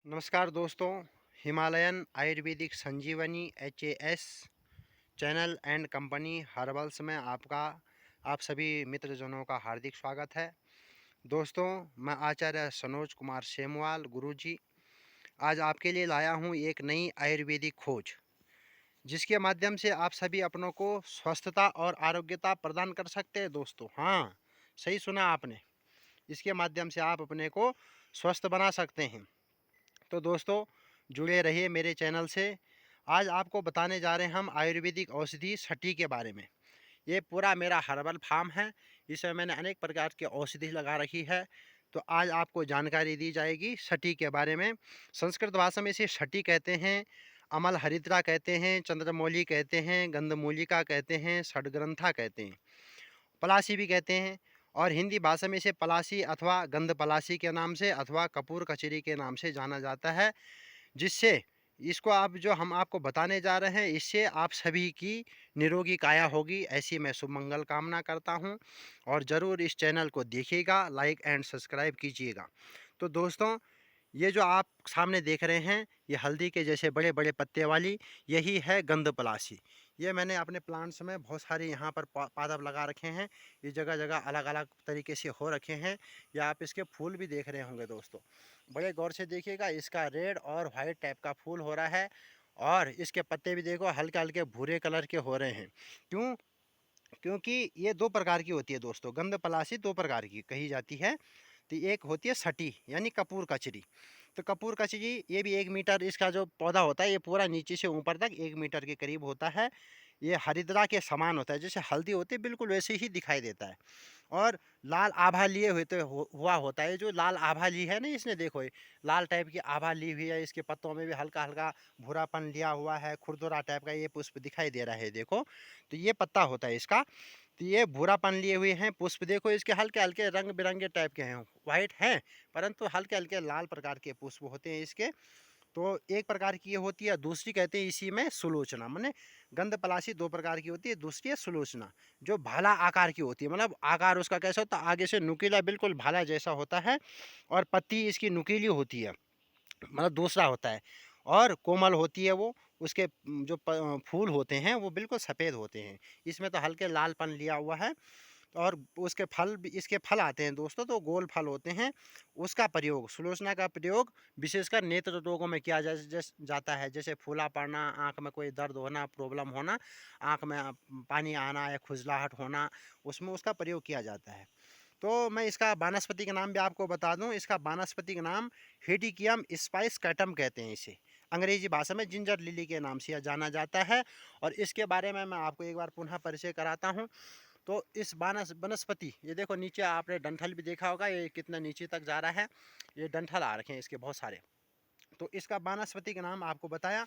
नमस्कार दोस्तों। Himalayan Ayurvedic Sanjeevani HAS channel and company herbals में आप सभी मित्रजनों का हार्दिक स्वागत है। दोस्तों, मैं आचार्य सनोज कुमार सेमवाल गुरुजी आज आपके लिए लाया हूँ एक नई आयुर्वेदिक खोज, जिसके माध्यम से आप सभी अपनों को स्वस्थता और आरोग्यता प्रदान कर सकते हैं। दोस्तों, हाँ, सही सुना आपने। इसके माध्यम से आप अपने को स्वस्थ बना सकते हैं। तो दोस्तों, जुड़े रहिए मेरे चैनल से। आज आपको बताने जा रहे हैं हम आयुर्वेदिक औषधि सटी के बारे में। ये पूरा मेरा हर्बल फार्म है। इसमें मैंने अनेक प्रकार की औषधि लगा रखी है। तो आज आपको जानकारी दी जाएगी सटी के बारे में। संस्कृत भाषा में इसे सटी कहते हैं, अमल हरिद्रा कहते हैं, चंद्रमौली कहते हैं, गंधमूलिका कहते हैं, षडग्रंथा कहते हैं, पलासी भी कहते हैं। और हिंदी भाषा में इसे पलासी अथवा गंध पलासी के नाम से अथवा कपूर कचरी के नाम से जाना जाता है। जिससे इसको आप जो हम आपको बताने जा रहे हैं, इससे आप सभी की निरोगी काया होगी, ऐसी मैं शुभ मंगल कामना करता हूं। और ज़रूर इस चैनल को देखिएगा, लाइक एंड सब्सक्राइब कीजिएगा। तो दोस्तों, ये जो आप सामने देख रहे हैं, ये हल्दी के जैसे बड़े बड़े पत्ते वाली, यही है गंध पलासी। ये मैंने अपने प्लांट्स में बहुत सारे यहाँ पर पादप लगा रखे हैं। ये जगह जगह अलग अलग तरीके से हो रखे हैं। या आप इसके फूल भी देख रहे होंगे। दोस्तों, बड़े गौर से देखिएगा, इसका रेड और वाइट टाइप का फूल हो रहा है। और इसके पत्ते भी देखो हल्के हल्के भूरे कलर के हो रहे हैं। क्यों? क्योंकि ये दो प्रकार की होती है दोस्तों। गंध पलासी दो प्रकार की कही जाती है। तो एक होती है सटी यानी कपूर कचरी। तो कपूर कचरी ये भी 1 मीटर इसका जो पौधा होता है, ये पूरा नीचे से ऊपर तक 1 मीटर के करीब होता है। ये हरिद्रा के समान होता है, जैसे हल्दी होती है बिल्कुल वैसे ही दिखाई देता है। और लाल आभा लिए हुए तो हुआ होता है। जो लाल आभा ली है ना, इसने देखो ये लाल टाइप की आभा ली हुई है। इसके पत्तों में भी हल्का हल्का भूरापन लिया हुआ है, खुरदुरा टाइप का ये पुष्प दिखाई दे रहा है। देखो, तो ये पत्ता होता है इसका। तो ये भूरापन लिए हुए हैं पुष्प। देखो, इसके हल्के हल्के रंग बिरंगे टाइप के हैं, वाइट हैं परंतु हल्के हल्के लाल प्रकार के पुष्प होते हैं इसके। तो एक प्रकार की ये होती है, दूसरी कहते हैं इसी में सुलोचना। माने गंध पलासी दो प्रकार की होती है, दूसरी है सुलोचना, जो भाला आकार की होती है। मतलब आकार उसका कैसा होता है, आगे से नुकीला बिल्कुल भाला जैसा होता है। और पत्ती इसकी नुकीली होती है, मतलब दूसरा होता है। और कोमल होती है वो। उसके जो फूल होते हैं वो बिल्कुल सफ़ेद होते हैं। इसमें तो हल्के लालपन लिया हुआ है। और उसके फल भी, इसके फल आते हैं दोस्तों, तो गोल फल होते हैं। उसका प्रयोग, सुलोचना का प्रयोग विशेषकर नेत्र रोगों में किया जाता है। जैसे फूला पड़ना, आँख में कोई दर्द होना, प्रॉब्लम होना, आँख में पानी आना या खुजलाहट होना, उसमें उसका प्रयोग किया जाता है। तो मैं इसका वानस्पतिक का नाम भी आपको बता दूं। इसका वानस्पतिक नाम हेडिकियम स्पाइस कैटम कहते हैं इसे। अंग्रेजी भाषा में जिंजर लिली के नाम से यह जाना जाता है। और इसके बारे में मैं आपको एक बार पुनः परिचय कराता हूं। तो इस वनस्पति, ये देखो नीचे आपने डंठल भी देखा होगा, ये कितना नीचे तक जा रहा है। ये डंठल आ रखे हैं इसके बहुत सारे। तो इसका वानस्पति का नाम आपको बताया।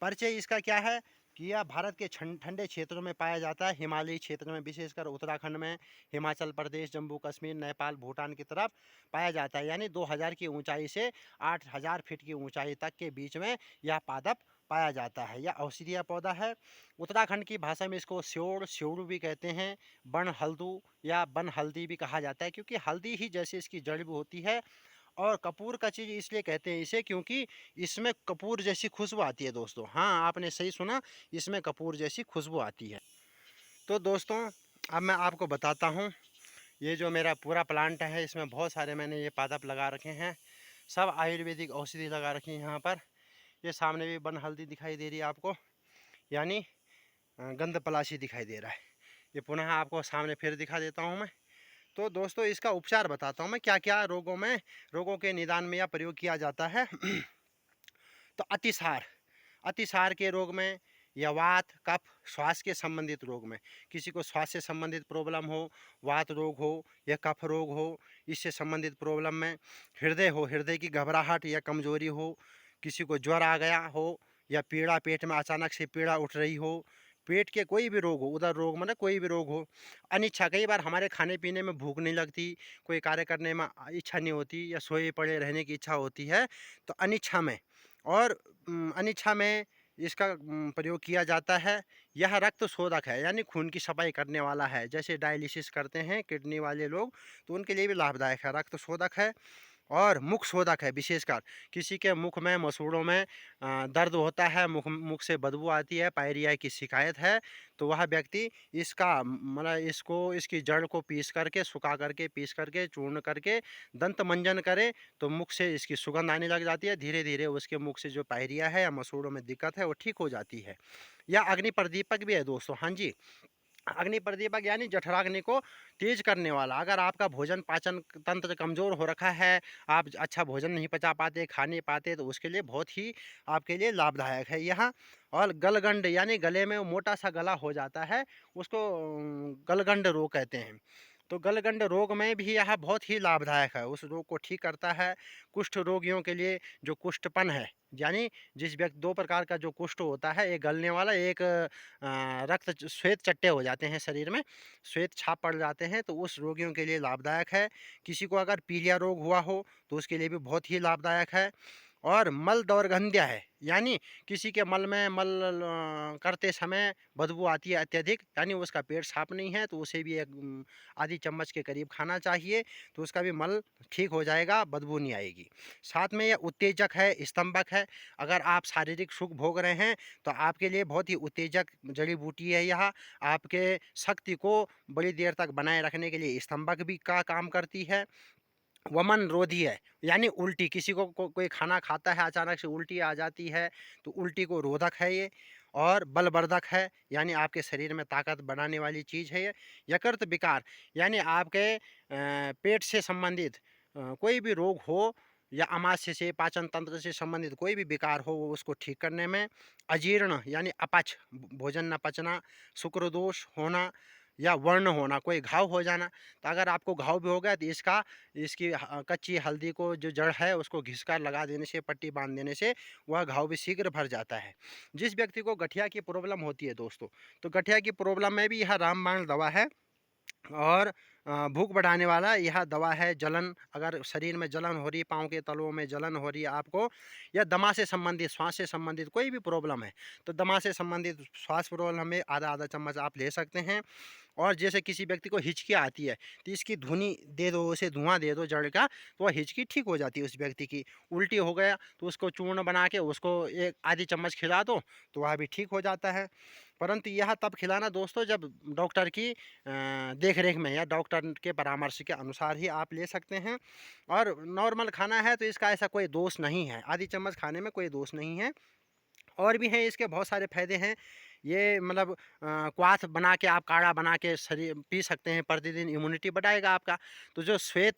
परिचय इसका क्या है कि यह भारत के ठंडे क्षेत्रों में पाया जाता है। हिमालयी क्षेत्र में, विशेषकर उत्तराखंड में, हिमाचल प्रदेश, जम्मू कश्मीर, नेपाल, भूटान की तरफ पाया जाता है। यानी 2000 की ऊंचाई से 8000 फीट की ऊंचाई तक के बीच में यह पादप पाया जाता है। यह औषधीय पौधा है। उत्तराखंड की भाषा में इसको स्योड़ भी कहते हैं। बन हल्दू या बन हल्दी भी कहा जाता है, क्योंकि हल्दी ही जैसे इसकी जड़ भी होती है। और कपूर का चीज़ इसलिए कहते हैं इसे, क्योंकि इसमें कपूर जैसी खुशबू आती है। दोस्तों, हाँ, आपने सही सुना, इसमें कपूर जैसी खुशबू आती है। तो दोस्तों, अब मैं आपको बताता हूँ। ये जो मेरा पूरा प्लांट है, इसमें बहुत सारे मैंने ये पादप लगा रखे हैं। सब आयुर्वेदिक औषधि लगा रखी है यहाँ पर। ये सामने भी बन हल्दी दिखाई दे रही है आपको, यानी गंध पलाशी दिखाई दे रहा है। ये पुनः आपको सामने फिर दिखा देता हूँ मैं। तो दोस्तों, इसका उपचार बताता हूँ मैं, क्या क्या रोगों के निदान में यह प्रयोग किया जाता है। तो अतिसार, अतिसार के रोग में, या वात कफ श्वास के संबंधित रोग में, किसी को श्वास से संबंधित प्रॉब्लम हो, वात रोग हो या कफ रोग हो, इससे संबंधित प्रॉब्लम में, हृदय हो, हृदय की घबराहट या कमजोरी हो, किसी को ज्वर आ गया हो, या पीड़ा, पेट में अचानक से पीड़ा उठ रही हो, पेट के कोई भी रोग हो, उधर रोग मतलब कोई भी रोग हो, अनिच्छा, कई बार हमारे खाने पीने में भूख नहीं लगती, कोई कार्य करने में इच्छा नहीं होती, या सोए पड़े रहने की इच्छा होती है, तो अनिच्छा में, और अनिच्छा में इसका प्रयोग किया जाता है। यह रक्त शोधक है, यानी खून की सफाई करने वाला है। जैसे डायलिसिस करते हैं किडनी वाले लोग, तो उनके लिए भी लाभदायक है, रक्त शोधक है। और मुखशोधक है। विशेषकर किसी के मुख में, मसूड़ों में दर्द होता है, मुख से बदबू आती है, पायरिया की शिकायत है, तो वह व्यक्ति इसका मतलब इसकी जड़ को पीस करके, सुखा करके, पीस करके, चूर्ण करके दंत मंजन करे तो मुख से इसकी सुगंध आने लग जाती है। धीरे धीरे उसके मुख से जो पायरिया है या मसूड़ों में दिक्कत है वो ठीक हो जाती है। या अग्नि प्रदीपक भी है दोस्तों। हाँ जी, अग्नि प्रदीपक यानी जठराग्नि को तेज करने वाला। अगर आपका भोजन पाचन तंत्र कमजोर हो रखा है, आप अच्छा भोजन नहीं पचा पाते, खा नहीं पाते, तो उसके लिए बहुत ही आपके लिए लाभदायक है यह। और गलगंड यानी गले में मोटा सा गला हो जाता है, उसको गलगंड रोग कहते हैं। तो गलगंड रोग में भी यह बहुत ही लाभदायक है, उस रोग को ठीक करता है। कुष्ठ रोगियों के लिए जो कुष्ठपन है, यानी जिस व्यक्ति, दो प्रकार का जो कुष्ठ होता है, एक गलने वाला, एक श्वेत चट्टे हो जाते हैं शरीर में, श्वेत छाप पड़ जाते हैं, तो उस रोगियों के लिए लाभदायक है। किसी को अगर पीलिया रोग हुआ हो तो उसके लिए भी बहुत ही लाभदायक है। और मल दौर्गंध्य है, यानी किसी के मल में करते समय बदबू आती है अत्यधिक, यानी उसका पेट साफ नहीं है, तो उसे भी एक आधी चम्मच के करीब खाना चाहिए, तो उसका भी मल ठीक हो जाएगा, बदबू नहीं आएगी। साथ में यह उत्तेजक है, स्तंभक है। अगर आप शारीरिक सुख भोग रहे हैं तो आपके लिए बहुत ही उत्तेजक जड़ी बूटी है यह। आपके शक्ति को बड़ी देर तक बनाए रखने के लिए स्तंभक भी का काम करती है। वमन रोधी है, यानी उल्टी, किसी कोई खाना खाता है, अचानक से उल्टी आ जाती है, तो उल्टी को रोधक है ये। और बलवर्धक है, यानी आपके शरीर में ताकत बढ़ाने वाली चीज़ है ये। यकृत विकार, यानी आपके पेट से संबंधित कोई भी रोग हो, या अमाशय से, पाचन तंत्र से संबंधित कोई भी विकार हो, वो उसको ठीक करने में। अजीर्ण यानी अपच, भोजन न पचना, शुक्र दोष होना, या वर्ण होना, कोई घाव हो जाना। तो अगर आपको घाव भी हो गया तो इसकी कच्ची हल्दी को जो जड़ है उसको घिसकर लगा देने से, पट्टी बांध देने से वह घाव भी शीघ्र भर जाता है। जिस व्यक्ति को गठिया की प्रॉब्लम होती है दोस्तों, तो गठिया की प्रॉब्लम में भी यह रामबाण दवा है। और भूख बढ़ाने वाला यह दवा है। जलन, अगर शरीर में जलन हो रही है, पाँव के तलवों में जलन हो रही है आपको, या दमा से संबंधित, श्वास से संबंधित कोई भी प्रॉब्लम है, तो दमा से संबंधित श्वास प्रॉब्लम में आधा आधा चम्मच आप ले सकते हैं। और जैसे किसी व्यक्ति को हिचकी आती है, तो इसकी धुनी दे दो, उसे धुआं दे दो जड़ का, तो वह हिचकी ठीक हो जाती है उस व्यक्ति की। उल्टी हो गया तो उसको चूर्ण बना के उसको एक आधी चम्मच खिला दो, तो वह भी ठीक हो जाता है। परंतु यह तब खिलाना दोस्तों जब डॉक्टर की देख रेख में, या डॉक्टर के परामर्श के अनुसार ही आप ले सकते हैं। और नॉर्मल खाना है तो इसका ऐसा कोई दोष नहीं है, आधी चम्मच खाने में कोई दोष नहीं है। और भी हैं इसके बहुत सारे फ़ायदे हैं। ये मतलब क्वाथ बना के, आप काढ़ा बना के शरीर पी सकते हैं, प्रतिदिन इम्यूनिटी बढ़ाएगा आपका। तो जो श्वेत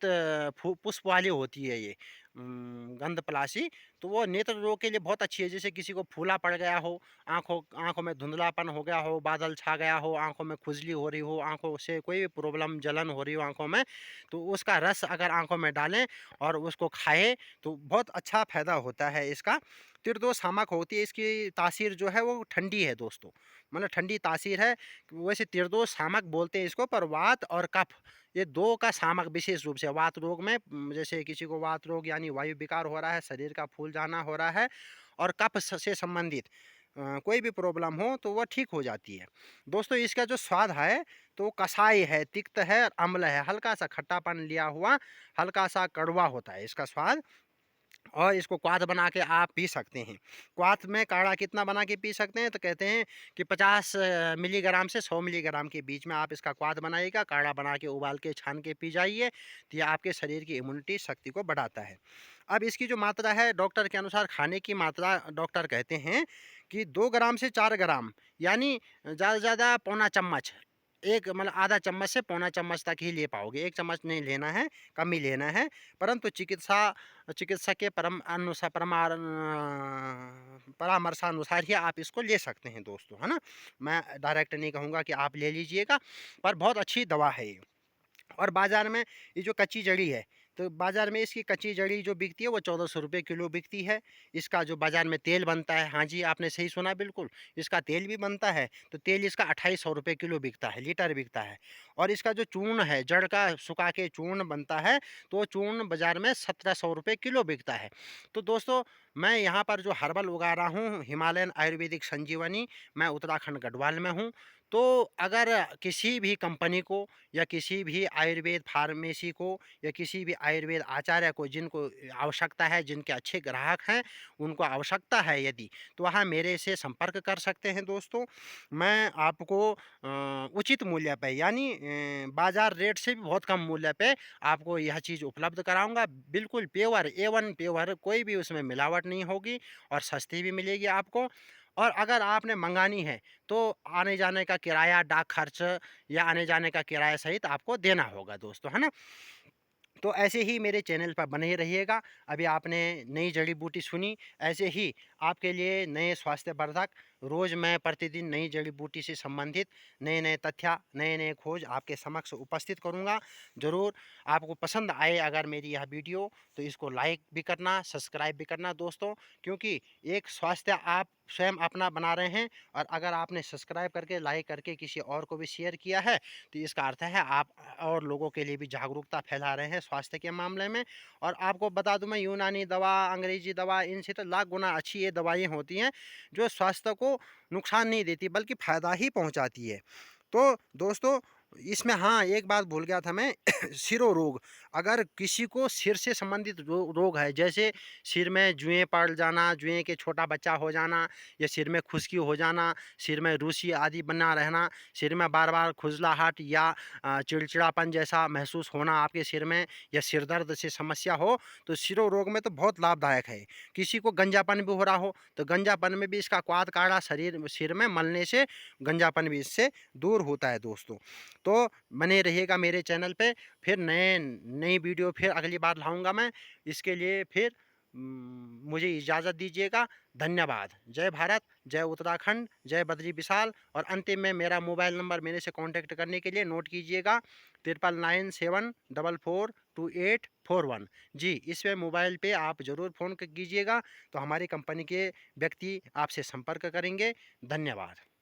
पुष्प वाली होती है ये गंधपलाशी, तो वो नेत्र रोग के लिए बहुत अच्छी है। जैसे किसी को फूला पड़ गया हो, आँखों आँखों में धुंधलापन हो गया हो, बादल छा गया हो, आँखों में खुजली हो रही हो, आँखों से कोई भी प्रॉब्लम, जलन हो रही हो आँखों में, तो उसका रस अगर आँखों में डालें और उसको खाएँ तो बहुत अच्छा फ़ायदा होता है इसका। त्रिदोष होती है, इसकी तासीर जो है वो ठंडी है दोस्तों, मतलब ठंडी तासीर है। वैसे त्रिदोष बोलते हैं इसको, पर वात और कफ, ये दो का सामक विशेष रूप से वात रोग में, जैसे किसी को वात रोग यानी वायु विकार हो रहा है, शरीर का फूल जाना हो रहा है, और कफ से संबंधित कोई भी प्रॉब्लम हो तो वह ठीक हो जाती है दोस्तों। इसका जो स्वाद है तो कसाई है, तिक्त है, अम्ल है, हल्का सा खट्टापन लिया हुआ, हल्का सा कड़वा होता है इसका स्वाद। और इसको क्वाथ बना के आप पी सकते हैं। क्वाथ में काढ़ा कितना बना के पी सकते हैं, तो कहते हैं कि 50 मिलीग्राम से 100 मिलीग्राम के बीच में आप इसका क्वाथ बनाइएगा, काढ़ा बना के उबाल के छान के पी जाइए, तो ये आपके शरीर की इम्यूनिटी शक्ति को बढ़ाता है। अब इसकी जो मात्रा है डॉक्टर के अनुसार, खाने की मात्रा डॉक्टर कहते हैं कि 2 ग्राम से 4 ग्राम, यानी ज़्यादा से ज़्यादा पौना चम्मच, एक मतलब आधा चम्मच से पौना चम्मच तक ही ले पाओगे, 1 चम्मच नहीं लेना है, कम ही लेना है। परंतु चिकित्सक के परामर्शानुसार ही आप इसको ले सकते हैं दोस्तों, है ना? मैं डायरेक्ट नहीं कहूँगा कि आप ले लीजिएगा, पर बहुत अच्छी दवा है ये। और बाज़ार में ये जो कच्ची जड़ी है, तो बाज़ार में इसकी कच्ची जड़ी जो बिकती है वो 1400 रुपये किलो बिकती है। इसका जो बाज़ार में तेल बनता है, हाँ जी, आपने सही सुना बिल्कुल, इसका तेल भी बनता है, तो तेल इसका 2800 रुपये किलो बिकता है, लीटर बिकता है। और इसका जो चूर्ण है, जड़ का सुखा के चूर्ण बनता है, तो वो चूर्ण बाज़ार में 1700 रुपये किलो बिकता है। तो दोस्तों, मैं यहाँ पर जो हर्बल उगा रहा हूँ, हिमालयन आयुर्वेदिक संजीवनी, मैं उत्तराखंड गढ़वाल में हूँ। तो अगर किसी भी कंपनी को या किसी भी आयुर्वेद फार्मेसी को या किसी भी आयुर्वेद आचार्य को जिनको आवश्यकता है, जिनके अच्छे ग्राहक हैं, उनको आवश्यकता है यदि, तो वहाँ मेरे से संपर्क कर सकते हैं दोस्तों। मैं आपको उचित मूल्य पे यानी बाज़ार रेट से भी बहुत कम मूल्य पे आपको यह चीज़ उपलब्ध कराऊँगा। बिल्कुल प्योर A1 प्योर, कोई भी उसमें मिलावट नहीं होगी और सस्ती भी मिलेगी आपको। और अगर आपने मंगानी है तो आने-जाने का किराया, डाक खर्च या आने-जाने का किराया सहित आपको देना होगा दोस्तों, है ना? तो ऐसे ही मेरे चैनल पर बने रहिएगा। अभी आपने नई जड़ी-बूटी सुनी, ऐसे ही आपके लिए नए स्वास्थ्यवर्धक रोज़ मैं प्रतिदिन नई जड़ी-बूटी से संबंधित नए-नए तथ्य, नए-नए खोज आपके समक्ष उपस्थित करूँगा। ज़रूर आपको पसंद आए अगर मेरी यह वीडियो, तो इसको लाइक भी करना, सब्सक्राइब भी करना दोस्तों, क्योंकि एक स्वास्थ्य आप स्वयं अपना बना रहे हैं और अगर आपने सब्सक्राइब करके, लाइक करके किसी और को भी शेयर किया है, तो इसका अर्थ है आप और लोगों के लिए भी जागरूकता फैला रहे हैं स्वास्थ्य के मामले में। और आपको बता दूं मैं, यूनानी दवा, अंग्रेजी दवा, इनसे तो लाख गुना अच्छी ये दवाइयाँ होती हैं जो स्वास्थ्य को नुकसान नहीं देती बल्कि फ़ायदा ही पहुंचाती है। तो दोस्तों, इसमें हाँ, एक बात भूल गया था मैं सिरो रोग, अगर किसी को सिर से संबंधित रोग है, जैसे सिर में जुएँ पड़ जाना, जुएँ के छोटा बच्चा हो जाना या सिर में खुश्की हो जाना, सिर में रुसी आदि बना रहना, सिर में बार-बार खुजलाहट या चिड़चिड़ापन जैसा महसूस होना आपके सिर में या सिर दर्द से समस्या हो, तो सिरो रोग में तो बहुत लाभदायक है। किसी को गंजापन भी हो रहा हो, तो गंजापन में भी इसका क्वाथ काढ़ा शरीर सिर में मलने से गंजापन भी इससे दूर होता है दोस्तों। तो बने रहिएगा मेरे चैनल पे, फिर नई वीडियो फिर अगली बार लाऊँगा मैं। इसके लिए फिर मुझे इजाज़त दीजिएगा। धन्यवाद। जय भारत, जय उत्तराखंड, जय बद्री विशाल। और अंतिम में मेरा मोबाइल नंबर मेरे से कॉन्टैक्ट करने के लिए नोट कीजिएगा, 9997442841। जी, इसमें मोबाइल पे आप ज़रूर फ़ोन कीजिएगा, तो हमारी कंपनी के व्यक्ति आपसे संपर्क करेंगे। धन्यवाद।